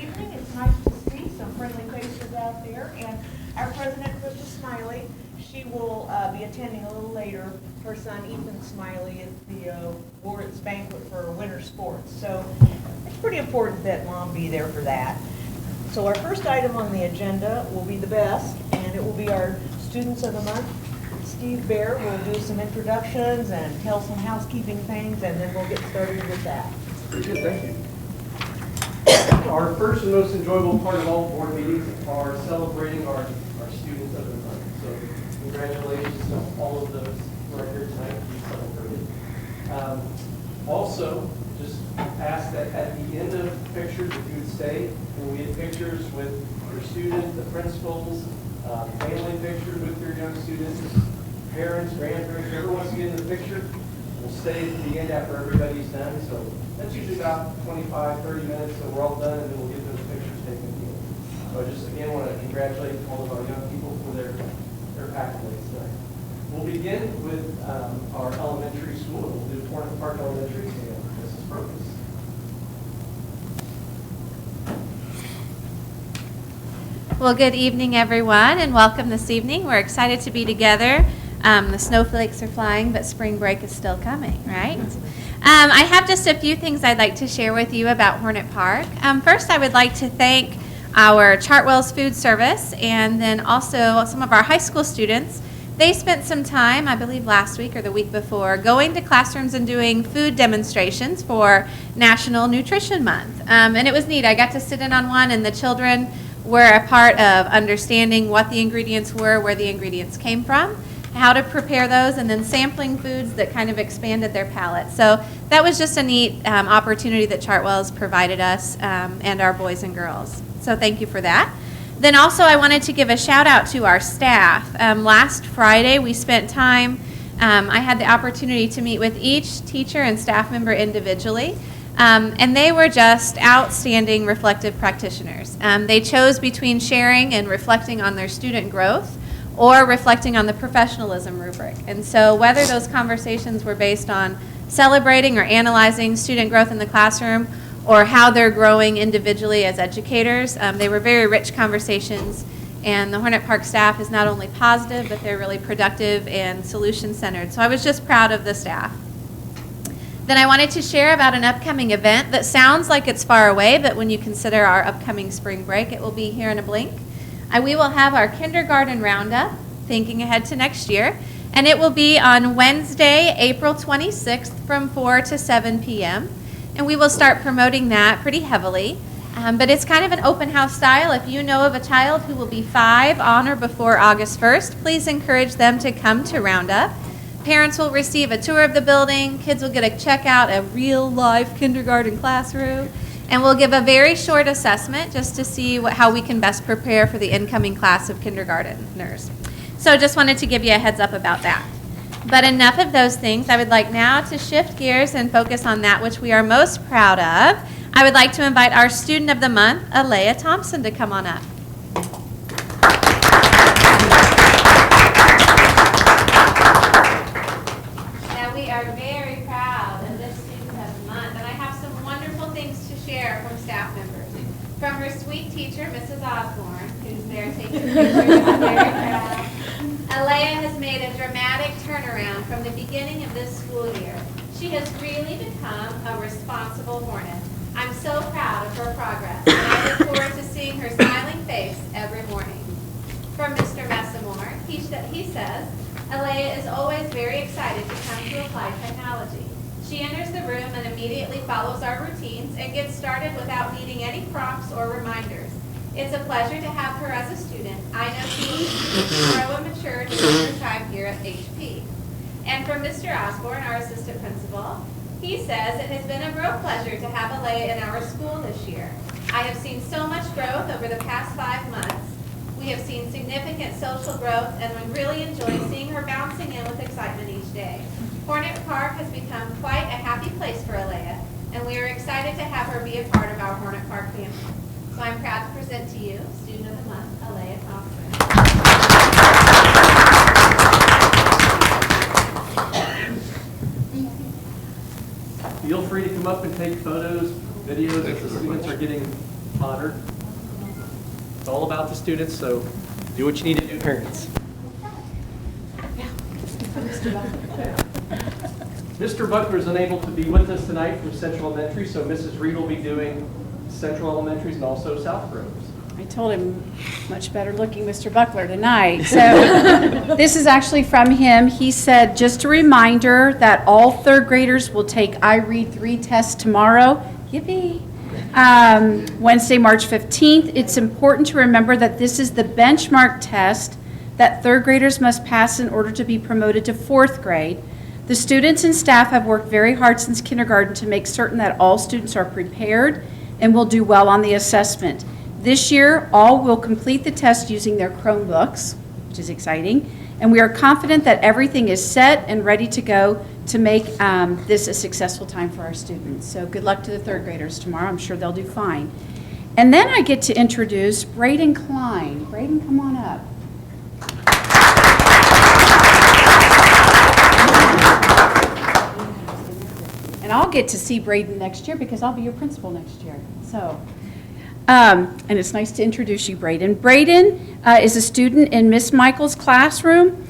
evening. It's nice to see some friendly faces out there. And our president, Krista Smiley, she will be attending a little later. Her son, Ethan Smiley, is the awards banquet for winter sports. So it's pretty important that Mom be there for that. So our first item on the agenda will be the best, and it will be our Students of the Month. Steve Bear will do some introductions and tell some housekeeping things, and then we'll get started with that. Pretty good, thank you. Our first and most enjoyable part of all board meetings are celebrating our Students of the Month. So congratulations to all of those who are here tonight to be celebrated. Also, just ask that at the end of pictures, if you would stay, and we have pictures with your students, the principals, family pictures with your young students, parents, grandparents, whoever wants to get in the picture, we'll stay at the end after everybody's done. So that's usually about 25, 30 minutes, so we're all done, and then we'll get those pictures taken again. So I just, again, want to congratulate all of our young people for their accolades tonight. We'll begin with our elementary school. We'll do Hornet Park Elementary, and Mrs. Brooks. Well, good evening, everyone, and welcome this evening. We're excited to be together. The snowflakes are flying, but spring break is still coming, right? I have just a few things I'd like to share with you about Hornet Park. First, I would like to thank our Chartwell's Food Service and then also some of our high school students. They spent some time, I believe last week or the week before, going to classrooms and doing food demonstrations for National Nutrition Month. And it was neat. I got to sit in on one, and the children were a part of understanding what the ingredients were, where the ingredients came from, how to prepare those, and then sampling foods that kind of expanded their palate. So that was just a neat opportunity that Chartwell's provided us and our boys and girls. So thank you for that. Then also I wanted to give a shout out to our staff. Last Friday we spent time, I had the opportunity to meet with each teacher and staff member individually. And they were just outstanding reflective practitioners. They chose between sharing and reflecting on their student growth or reflecting on the professionalism rubric. And so whether those conversations were based on celebrating or analyzing student growth in the classroom or how they're growing individually as educators, they were very rich conversations. And the Hornet Park staff is not only positive, but they're really productive and solution-centered. So I was just proud of the staff. Then I wanted to share about an upcoming event that sounds like it's far away, but when you consider our upcoming spring break, it will be here in a blink. We will have our kindergarten roundup, thinking ahead to next year, and it will be on Wednesday, April 26th from 4 to 7 p.m. And we will start promoting that pretty heavily. But it's kind of an open house style. If you know of a child who will be 5 on or before August 1st, please encourage them to come to Roundup. Parents will receive a tour of the building. Kids will get to check out a real life kindergarten classroom. And we'll give a very short assessment just to see how we can best prepare for the incoming class of kindergarteners. So just wanted to give you a heads up about that. But enough of those things. I would like now to shift gears and focus on that which we are most proud of. I would like to invite our Student of the Month, Alea Thompson, to come on up. We are very proud of this Student of the Month, and I have some wonderful things to share from staff members. From her sweet teacher, Mrs. Osborne, who's there taking pictures, I'm very proud. Alea has made a dramatic turnaround from the beginning of this school year. She has really become a responsible Hornet. I'm so proud of her progress, and I look forward to seeing her smiling face every morning. From Mr. Messamore, he says, Alea is always very excited to come to Applied Technology. She enters the room and immediately follows our routines and gets started without needing any prompts or reminders. It's a pleasure to have her as a student. I know she will continue to grow and mature during her time here at HP. And from Mr. Osborne, our assistant principal, he says it has been a real pleasure to have Alea in our school this year. I have seen so much growth over the past 5 months. We have seen significant social growth, and we really enjoy seeing her bouncing in with excitement each day. Hornet Park has become quite a happy place for Alea, and we are excited to have her be a part of our Hornet Park family. So I'm proud to present to you Student of the Month, Alea Thompson. Feel free to come up and take photos, videos as the students are getting honored. It's all about the students, so do what you need to do, parents. Mr. Buckler is unable to be with us tonight from Central Elementary, so Mrs. Reed will be doing Central Elementaries and also South Groves. I told him, much better looking Mr. Buckler tonight. So this is actually from him. He said, just a reminder that all third graders will take iRead 3 tests tomorrow. Yippee. Wednesday, March 15th. It's important to remember that this is the benchmark test that third graders must pass in order to be promoted to fourth grade. The students and staff have worked very hard since kindergarten to make certain that all students are prepared and will do well on the assessment. This year, all will complete the test using their Chromebooks, which is exciting, and we are confident that everything is set and ready to go to make this a successful time for our students. So good luck to the third graders tomorrow. I'm sure they'll do fine. And then I get to introduce Braden Klein. Braden, come on up. And I'll get to see Braden next year because I'll be your principal next year. So, and it's nice to introduce you, Braden. Braden is a student in Miss Michael's classroom.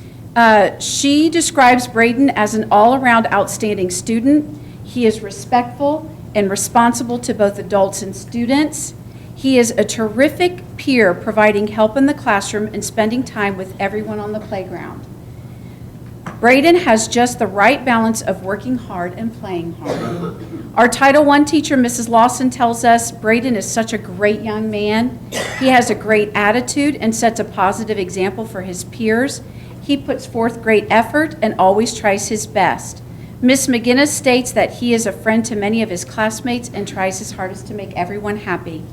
She describes Braden as an all-around outstanding student. He is respectful and responsible to both adults and students. He is a terrific peer, providing help in the classroom and spending time with everyone on the playground. Braden has just the right balance of working hard and playing hard. Our Title I teacher, Mrs. Lawson, tells us Braden is such a great young man. He has a great attitude and sets a positive example for his peers. He puts forth great effort and always tries his best. Miss McGinnis states that he is a friend to many of his classmates and tries his hardest to make everyone happy.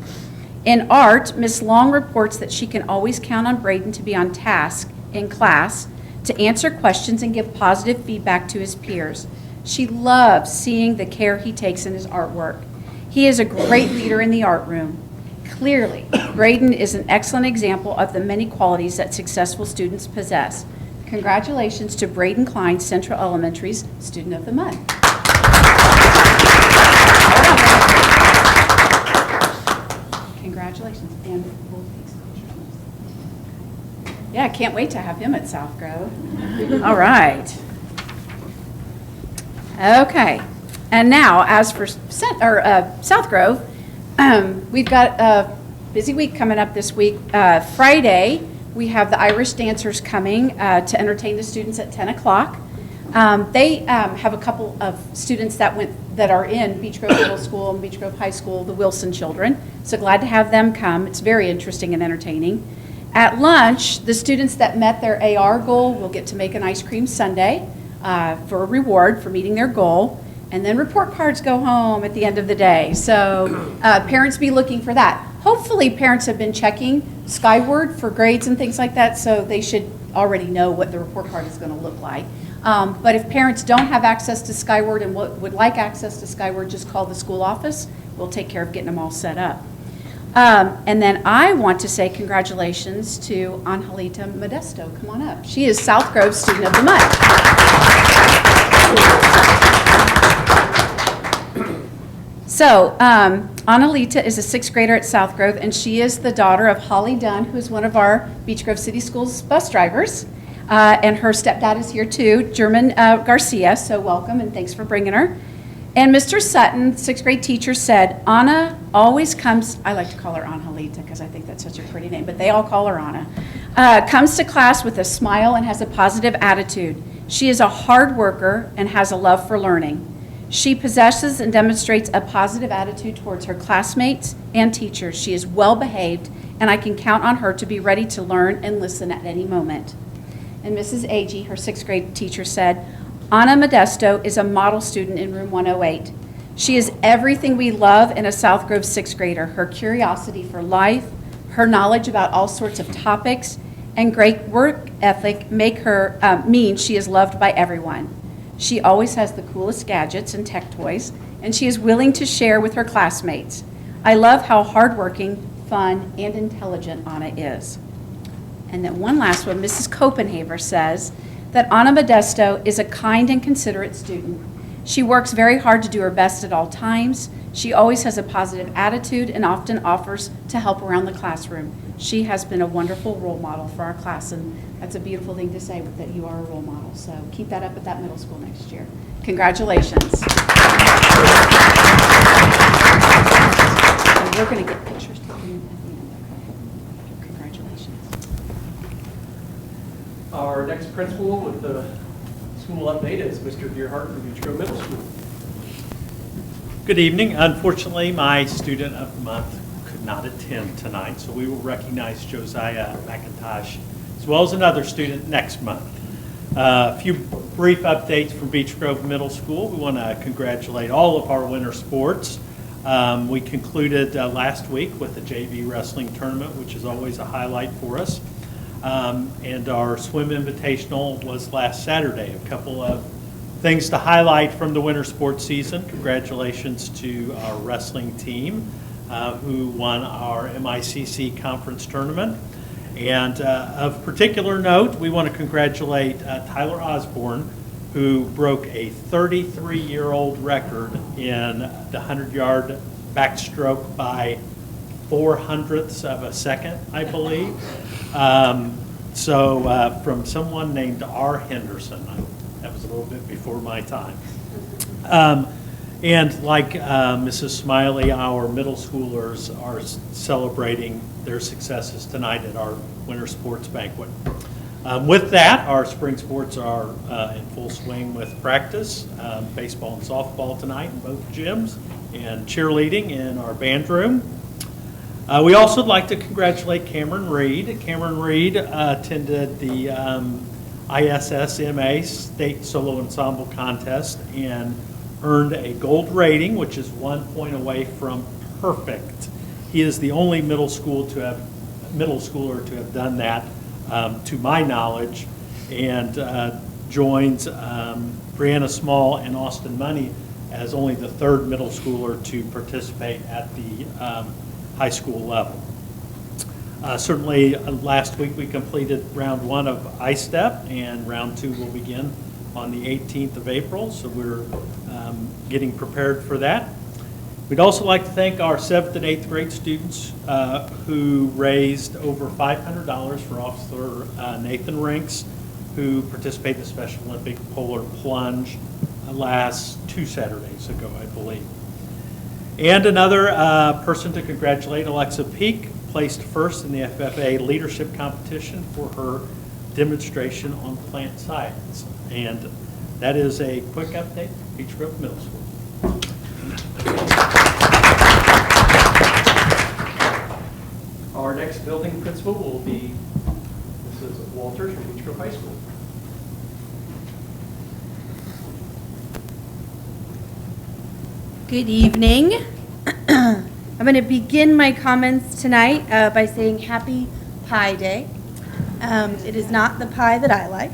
In art, Miss Long reports that she can always count on Braden to be on task in class, to answer questions and give positive feedback to his peers. She loves seeing the care he takes in his artwork. He is a great leader in the art room. Clearly, Braden is an excellent example of the many qualities that successful students possess. Congratulations to Braden Klein, Central Elementary's Student of the Month. Congratulations. And we'll take some pictures. Yeah, I can't wait to have him at South Grove. All right. Okay. And now, as for South Grove, we've got a busy week coming up this week. Friday, we have the Irish dancers coming to entertain the students at 10 o'clock. They have a couple of students that are in Beech Grove Middle School and Beech Grove High School, the Wilson children. So glad to have them come. It's very interesting and entertaining. At lunch, the students that met their AR goal will get to make an ice cream sundae for a reward for meeting their goal. And then report cards go home at the end of the day. So parents be looking for that. Hopefully parents have been checking Skyward for grades and things like that, so they should already know what the report card is going to look like. But if parents don't have access to Skyward and would like access to Skyward, just call the school office. We'll take care of getting them all set up. And then I want to say congratulations to Angelita Modesto. Come on up. She is South Grove Student of the Month. So, Angelita is a sixth grader at South Grove, and she is the daughter of Holly Dunn, who is one of our Beech Grove City Schools bus drivers. And her stepdad is here too, German Garcia, so welcome and thanks for bringing her. And Mr. Sutton, sixth grade teacher, said, Anna always comes, I like to call her Angelita because I think that's such a pretty name, but they all call her Anna, comes to class with a smile and has a positive attitude. She is a hard worker and has a love for learning. She possesses and demonstrates a positive attitude towards her classmates and teachers. She is well behaved, and I can count on her to be ready to learn and listen at any moment. And Mrs. Agee, her sixth grade teacher, said, Anna Modesto is a model student in room 108. She is everything we love in a South Grove sixth grader. Her curiosity for life, her knowledge about all sorts of topics, and great work ethic make her mean she is loved by everyone. She always has the coolest gadgets and tech toys, and she is willing to share with her classmates. I love how hardworking, fun, and intelligent Anna is. And then one last one, Mrs. Copenhaver says that Anna Modesto is a kind and considerate student. She works very hard to do her best at all times. She always has a positive attitude and often offers to help around the classroom. She has been a wonderful role model for our class, and that's a beautiful thing to say, that you are a role model. So keep that up at that middle school next year. Congratulations. And we're going to get pictures taken at the end. Okay. Congratulations. Our next principal with the school update is Mr. Deerhart from Beech Grove Middle School. Good evening. Unfortunately, my student of the month could not attend tonight, so we will recognize Josiah McIntosh as well as another student next month. A few brief updates from Beech Grove Middle School. We want to congratulate all of our winter sports. We concluded last week with the JV wrestling tournament, which is always a highlight for us. And our swim invitational was last Saturday. A couple of things to highlight from the winter sports season. Congratulations to our wrestling team who won our MICC conference tournament. And of particular note, we want to congratulate Tyler Osborne, who broke a 33-year-old record in the 100-yard backstroke by 0.04 of a second, I believe. So from someone named R. Henderson. That was a little bit before my time. And like Mrs. Smiley, our middle schoolers are celebrating their successes tonight at our winter sports banquet. With that, our spring sports are in full swing with practice, baseball and softball tonight in both gyms, and cheerleading in our band room. We also would like to congratulate Cameron Reed. Cameron Reed attended the ISSMA State Solo Ensemble Contest and earned a gold rating, which is 1 point away from perfect. He is the only middle schooler to have done that, to my knowledge, and joins Brianna Small and Austin Money as only the third middle schooler to participate at the high school level. Certainly, last week we completed round 1 of ISTEP, and round 2 will begin on the 18th of April, so we're getting prepared for that. We'd also like to thank our 7th and 8th grade students who raised over $500 for Officer Nathan Rinks, who participated in the Special Olympic Polar Plunge last 2 Saturdays ago, I believe. And another person to congratulate, Alexa Peak, placed first in the FFA leadership competition for her demonstration on plant science. And that is a quick update from Beech Grove Middle School. Our next building principal will be Mrs. Walters from Beech Grove High School. Good evening. I'm going to begin my comments tonight by saying Happy Pie Day. It is not the pie that I like,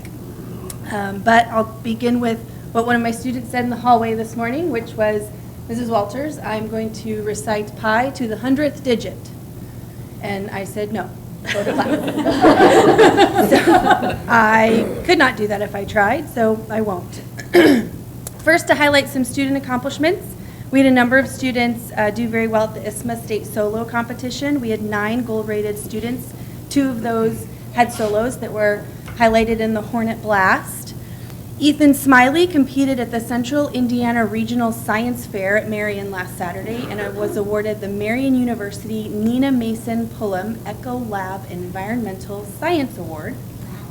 but I'll begin with what one of my students said in the hallway this morning, which was, Mrs. Walters, I'm going to recite pi to the 100th digit. And I said, no, go to class. So I could not do that if I tried, so I won't. First, to highlight some student accomplishments. We had a number of students do very well at the ISSMA State Solo Competition. We had 9 gold-rated students. 2 of those had solos that were highlighted in the Hornet Blast. Ethan Smiley competed at the Central Indiana Regional Science Fair at Marion last Saturday and was awarded the Marion University Nina Mason Pullum Eco Lab Environmental Science Award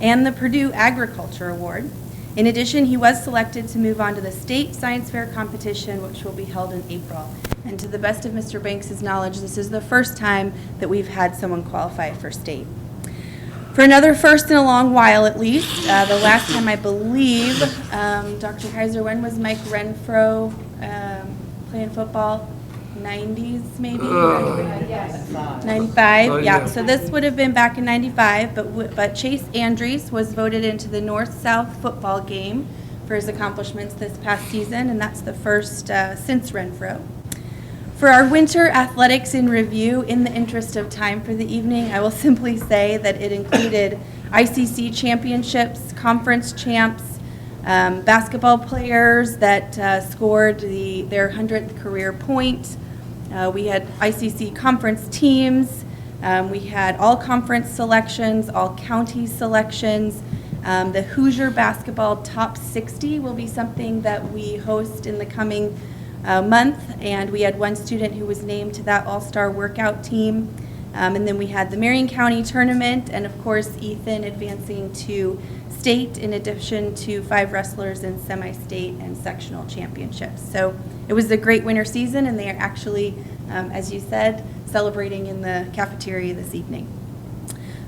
and the Purdue Agriculture Award. In addition, he was selected to move on to the State Science Fair competition, which will be held in April. And to the best of Mr. Banks' knowledge, this is the first time that we've had someone qualify for state. For another first in a long while, at least, the last time I believe, Dr. Kaiser, when was Mike Renfro playing football? 90s, maybe? 95, yeah. So this would have been back in 95, but Chase Andrews was voted into the North-South football game for his accomplishments this past season, and that's the first since Renfro. For our winter athletics in review, in the interest of time for the evening, I will simply say that it included ICC championships, conference champs, basketball players that scored their 100th career point. We had ICC conference teams. We had all conference selections, all county selections. The Hoosier Basketball Top 60 will be something that we host in the coming month, and we had one student who was named to that all-star workout team. And then we had the Marion County tournament, and of course Ethan advancing to state in addition to 5 wrestlers in semi-state and sectional championships. So it was a great winter season, and they are actually, as you said, celebrating in the cafeteria this evening.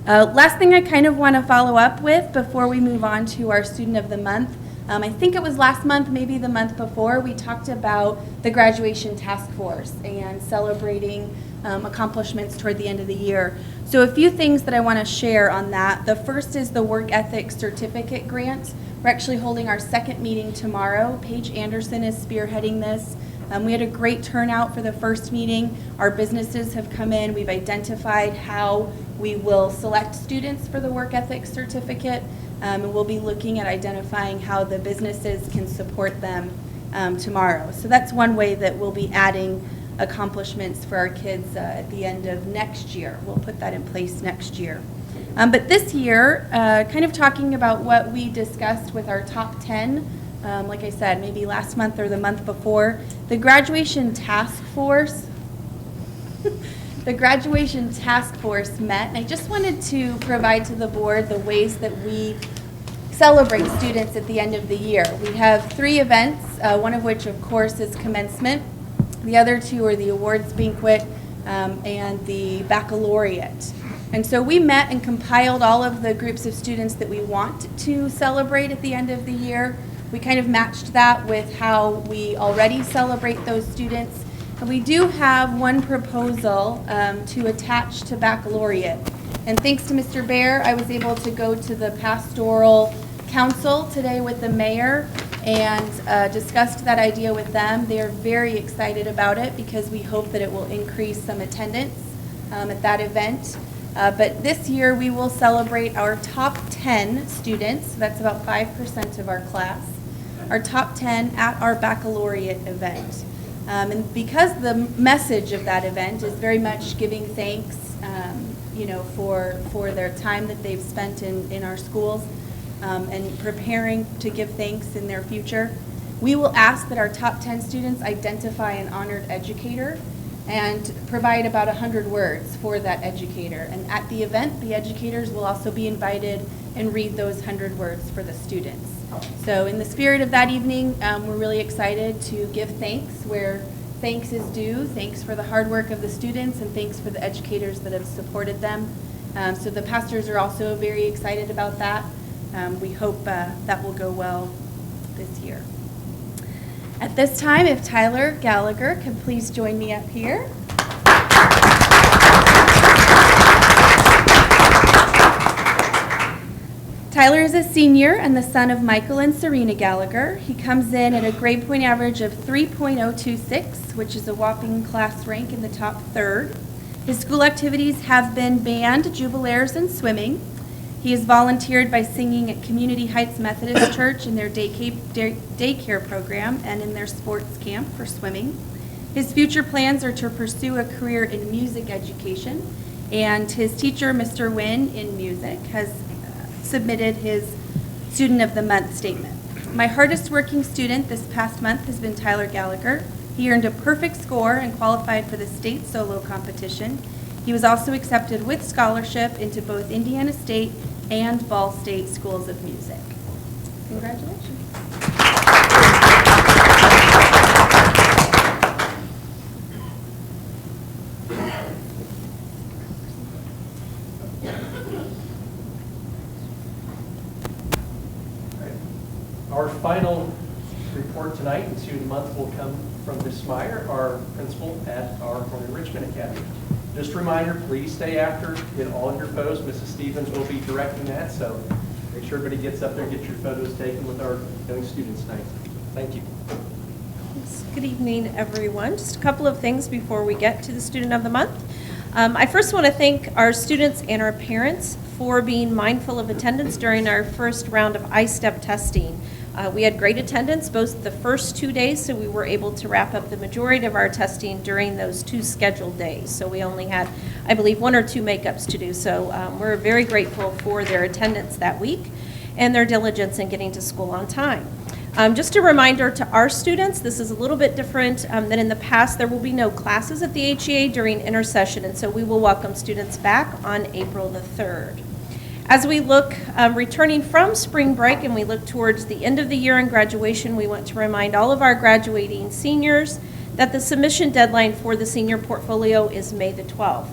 Last thing I kind of want to follow up with before we move on to our Student of the Month. I think it was last month, maybe the month before, we talked about the graduation task force and celebrating accomplishments toward the end of the year. So a few things that I want to share on that. The first is the work ethic certificate grant. We're actually holding our second meeting tomorrow. Paige Anderson is spearheading this. We had a great turnout for the first meeting. Our businesses have come in. We've identified how we will select students for the work ethic certificate, and we'll be looking at identifying how the businesses can support them tomorrow. So that's one way that we'll be adding accomplishments for our kids at the end of next year. We'll put that in place next year. But this year, kind of talking about what we discussed with our top 10, like I said, maybe last month or the month before, the graduation task force met, and I just wanted to provide to the board the ways that we celebrate students at the end of the year. We have 3 events, one of which, of course, is commencement. The other 2 are the awards banquet and the baccalaureate. And so we met and compiled all of the groups of students that we want to celebrate at the end of the year. We kind of matched that with how we already celebrate those students. And we do have one proposal to attach to baccalaureate. And thanks to Mr. Bear, I was able to go to the pastoral council today with the mayor and discussed that idea with them. They are very excited about it because we hope that it will increase some attendance at that event. But this year we will celebrate our top 10 students, so that's about 5% of our class, our top 10 at our baccalaureate event. And because the message of that event is very much giving thanks, for their time that they've spent in our schools and preparing to give thanks in their future, we will ask that our top 10 students identify an honored educator and provide about 100 words for that educator. And at the event, the educators will also be invited and read those 100 words for the students. So in the spirit of that evening, we're really excited to give thanks where thanks is due. Thanks for the hard work of the students and thanks for the educators that have supported them. So the pastors are also very excited about that. We hope that will go well this year. At this time, if Tyler Gallagher could please join me up here. Tyler is a senior and the son of Michael and Serena Gallagher. He comes in at a grade point average of 3.026, which is a whopping class rank in the top third. His school activities have been band, jubilaires, and swimming. He has volunteered by singing at Community Heights Methodist Church in their daycare program and in their sports camp for swimming. His future plans are to pursue a career in music education, and his teacher, Mr. Wynn, in music, has submitted his Student of the Month statement. My hardest working student this past month has been Tyler Gallagher. He earned a perfect score and qualified for the state solo competition. He was also accepted with scholarship into both Indiana State and Ball State Schools of Music. Congratulations. Our final report tonight and Student of the Month will come from Ms. Meyer, our principal at our Corning Richmond Academy. Just a reminder, please stay after, get all your photos. Mrs. Stevens will be directing that, so make sure everybody gets up there and get your photos taken with our young students tonight. Thank you. Good evening, everyone. Just a couple of things before we get to the Student of the Month. I first want to thank our students and our parents for being mindful of attendance during our first round of I-STEP testing. We had great attendance both the first 2 days, so we were able to wrap up the majority of our testing during those 2 scheduled days. So we only had, I believe, 1 or 2 makeups to do. So we're very grateful for their attendance that week and their diligence in getting to school on time. Just a reminder to our students, this is a little bit different than in the past. There will be no classes at the HEA during intersession, and so we will welcome students back on April the 3rd. As we look, returning from spring break and we look towards the end of the year and graduation, we want to remind all of our graduating seniors that the submission deadline for the senior portfolio is May the 12th.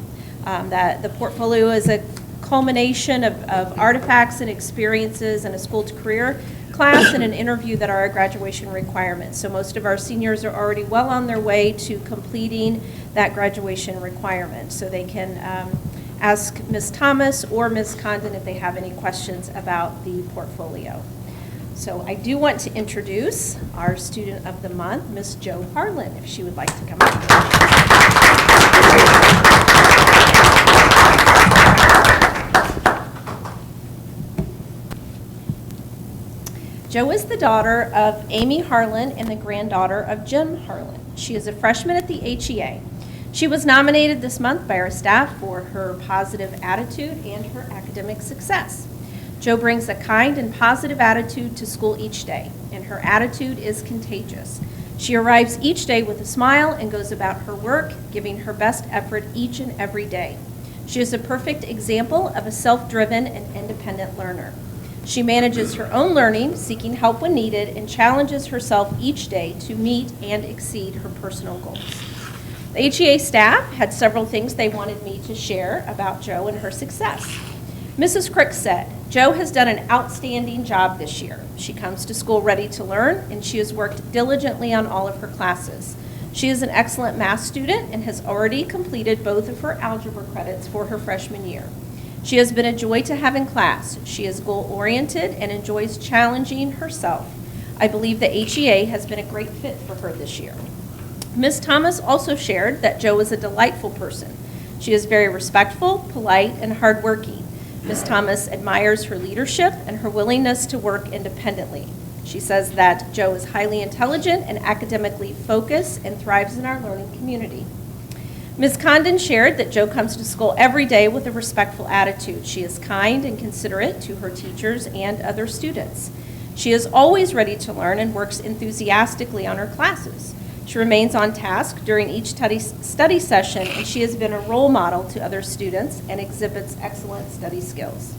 That the portfolio is a culmination of artifacts and experiences in a school to career class and an interview that are a graduation requirement. So most of our seniors are already well on their way to completing that graduation requirement. So they can ask Ms. Thomas or Ms. Condon if they have any questions about the portfolio. So I do want to introduce our student of the month, Ms. Jo Harlan, if she would like to come up. Jo is the daughter of Amy Harlan and the granddaughter of Jim Harlan. She is a freshman at the HEA. She was nominated this month by our staff for her positive attitude and her academic success. Jo brings a kind and positive attitude to school each day, and her attitude is contagious. She arrives each day with a smile and goes about her work, giving her best effort each and every day. She is a perfect example of a self-driven and independent learner. She manages her own learning, seeking help when needed, and challenges herself each day to meet and exceed her personal goals. The HEA staff had several things they wanted me to share about Jo and her success. Mrs. Crick said, Jo has done an outstanding job this year. She comes to school ready to learn, and she has worked diligently on all of her classes. She is an excellent math student and has already completed both of her algebra credits for her freshman year. She has been a joy to have in class. She is goal-oriented and enjoys challenging herself. I believe the HEA has been a great fit for her this year. Ms. Thomas also shared that Jo is a delightful person. She is very respectful, polite, and hardworking. Ms. Thomas admires her leadership and her willingness to work independently. She says that Jo is highly intelligent and academically focused and thrives in our learning community. Ms. Condon shared that Jo comes to school every day with a respectful attitude. She is kind and considerate to her teachers and other students. She is always ready to learn and works enthusiastically on her classes. She remains on task during each study session, and she has been a role model to other students and exhibits excellent study skills.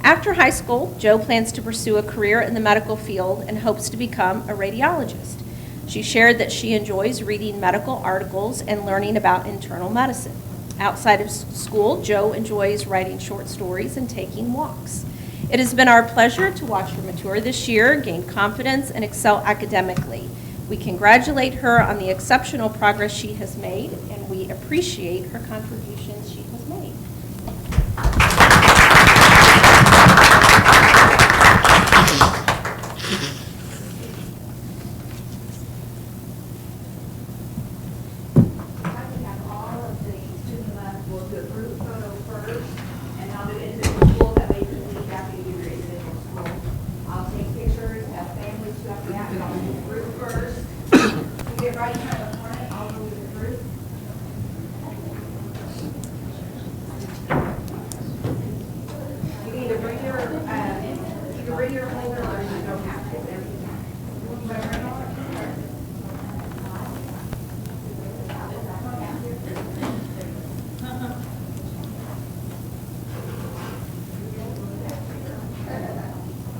After high school, Jo plans to pursue a career in the medical field and hopes to become a radiologist. She shared that she enjoys reading medical articles and learning about internal medicine. Outside of school, Jo enjoys writing short stories and taking walks. It has been our pleasure to watch her mature this year, gain confidence, and excel academically. We congratulate her on the exceptional progress she has made, and we appreciate her contributions she has made.